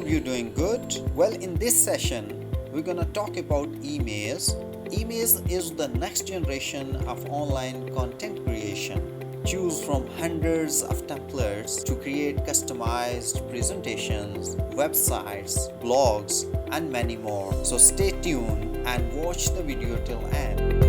hope you're doing good. Well, in this session, we're gonna talk about Emaze. Emaze is the next generation of online content creation. Choose from hundreds of templates to create customized presentations, websites, blogs, and many more. So stay tuned and watch the video till end.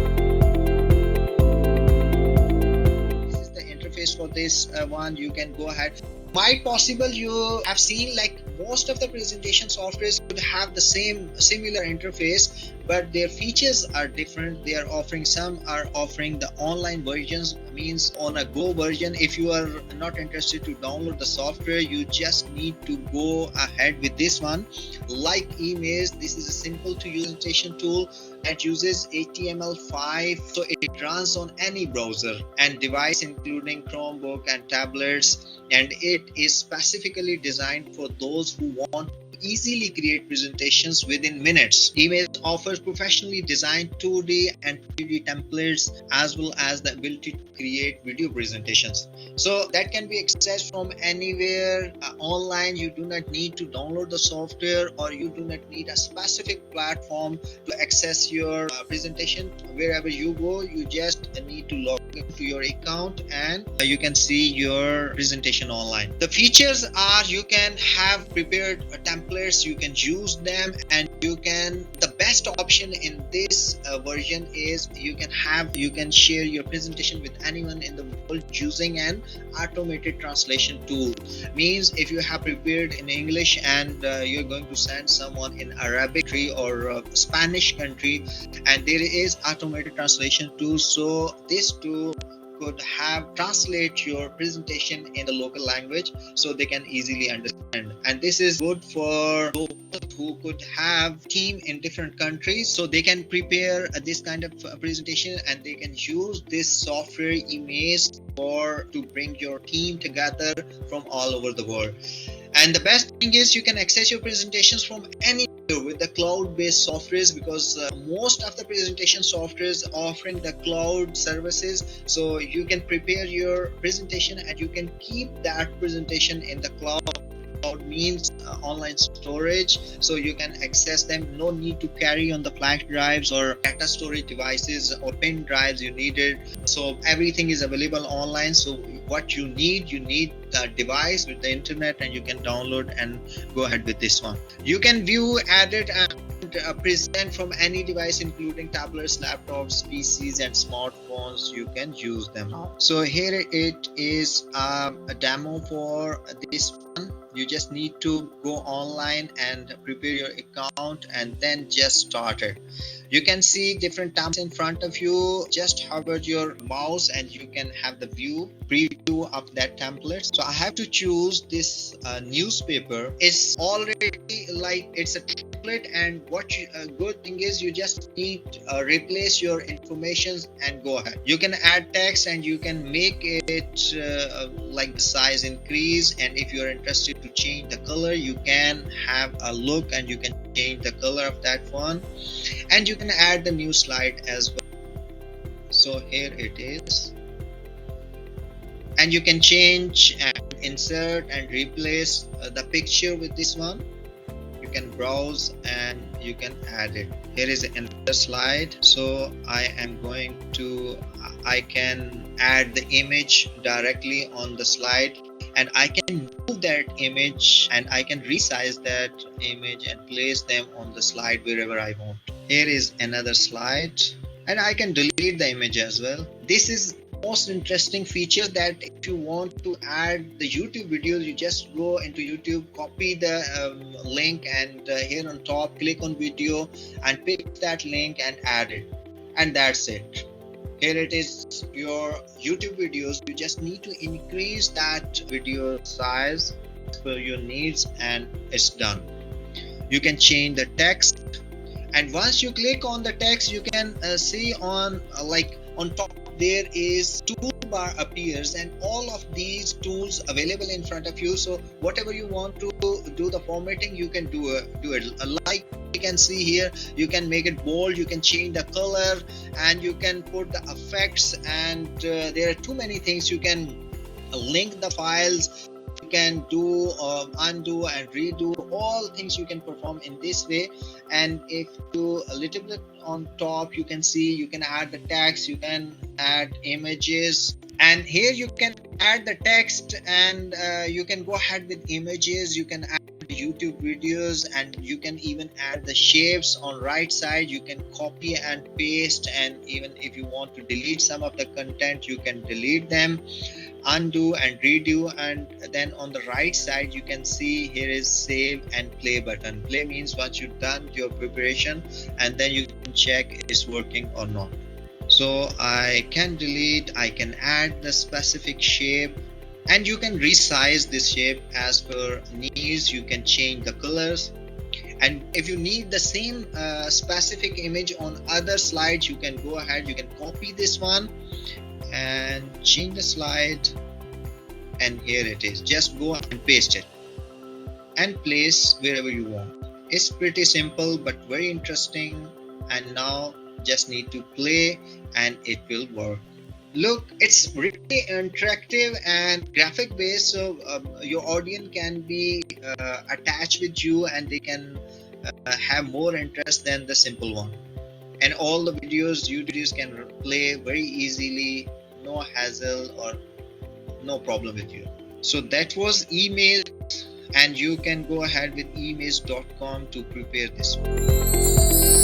This is the interface for this one. You can go ahead. Might possible you have seen like most of the presentation softwares could have the similar interface, but their features are different. They are offering, some are offering the online versions, means on a go version. If you are not interested to download the software, you just need to go ahead with this one. Like Emaze, this is a simple to use presentation tool that uses HTML5, so it runs on any browser and device including Chromebook and tablets, and it is specifically designed for those who want to easily create presentations within minutes. Emaze offers professionally designed 2D and 3D templates as well as the ability to create video presentations. So that can be accessed from anywhere online. You do not need to download the software, or you do not need a specific platform to access your presentation. Wherever you go, you just need to log into your account and you can see your presentation online. The features are, you can have prepared templates, you can use them, and the best option in this version is you can share your presentation with anyone in the world using an automated translation tool. Means if you have prepared in English and you're going to send someone in Arabic country or Spanish country, and there is automated translation tool, so this tool could have translate your presentation in the local language so they can easily understand. And this is good for those who could have team in different countries, so they can prepare this kind of presentation and they can use this software Emaze to bring your team together from all over the world. And the best thing is you can access your presentations from anywhere with the cloud-based softwares, because most of the presentation softwares offering the cloud services, so you can prepare your presentation and you can keep that presentation in the cloud. Cloud means online storage, so you can access them. No need to carry on the flash drives or data storage devices or pen drives you needed. So everything is available online. So what you need a device with the internet, and you can download and go ahead with this one. You can view, edit, and present from any device including tablets, laptops, PCs, and smartphones. You can use them. So here it is, a demo for this one. You just need to go online and prepare your account and then just start it. You can see different tabs in front of you. Just hover your mouse and you can have the preview of that template. So I have to choose this newspaper. It's already like it's a template, and good thing is you just need replace your information and go ahead. You can add text and you can make it like the size increase, and if you're interested to change the color, you can have a look and you can change the color of that one, and you can add the new slide as well. So here it is, and you can change and insert and replace the picture with this one. You can browse and you can add it. Here is another slide, so I can add the image directly on the slide, and I can move that image and I can resize that image and place them on the slide wherever I want. Here is another slide, and I can delete the image as well. This is most interesting feature, that if you want to add the YouTube videos, you just go into YouTube, copy the link, and here on top click on video and pick that link and add it, and that's it. Here it is, your YouTube videos. You just need to increase that video size for your needs and it's done. You can change the text, and once you click on the text, you can see on top there is toolbar appears, and all of these tools available in front of you. So whatever you want to do the formatting, you can do it. Like you can see here, you can make it bold, you can change the color, and you can put the effects, and there are too many things. You can link the files, you can do undo and redo all things you can perform in this way. And if you a little bit on top, you can see you can add the text, you can add images, and here you can add the text, and you can go ahead with images, you can add YouTube videos, and you can even add the shapes on right side. You can copy and paste, and even if you want to delete some of the content, you can delete them, undo and redo. And then on the right side you can see here is save and play button. Play means once you've done your preparation, and then you can check it's working or not. So I can delete, I can add the specific shape, and you can resize this shape as per needs. You can change the colors, and if you need the same specific image on other slides, you can go ahead, you can copy this one and change the slide, and here it is. Just go and paste it and place wherever you want. It's pretty simple but very interesting, and now just need to play and it will work. Look, it's really interactive and graphic based, so your audience can be attached with you, and they can have more interest than the simple one. And all the videos YouTube can play very easily, no hassle or no problem with you. So that was Emaze, and you can go ahead with emaze.com to prepare this one.